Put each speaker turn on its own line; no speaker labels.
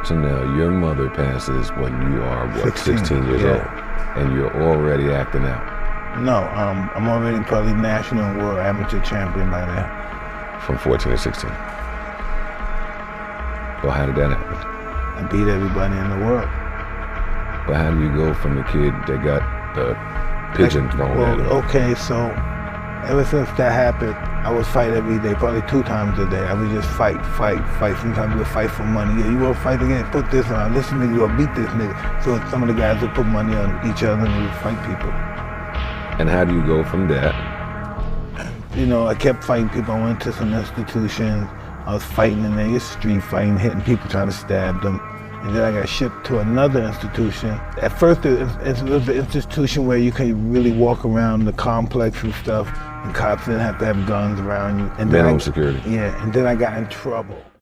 So now your mother passes when you are, what, 16 years
yeah.
old, and you're already acting out.
No, I'm already probably national and world amateur champion by then.
From 14 to 16. Well, how did that happen?
I beat everybody in the world.
But how do you go from the kid that got the pigeon thrown at him?
Okay, so ever since that happened, I would fight every day, probably 2 times a day. I would just fight. Sometimes we would fight for money. Yeah, you want to fight again? Put this on. This nigga, you will beat this nigga. So some of the guys would put money on each other and we would fight people.
And how do you go from that?
You know, I kept fighting people. I went to some institutions. I was fighting in there, just street fighting, hitting people, trying to stab them. And then I got shipped to another institution. At first, it was an institution where you could really walk around the complex and stuff, and cops didn't have to have guns around you. And then
Minimum security.
Yeah, and then I got in trouble.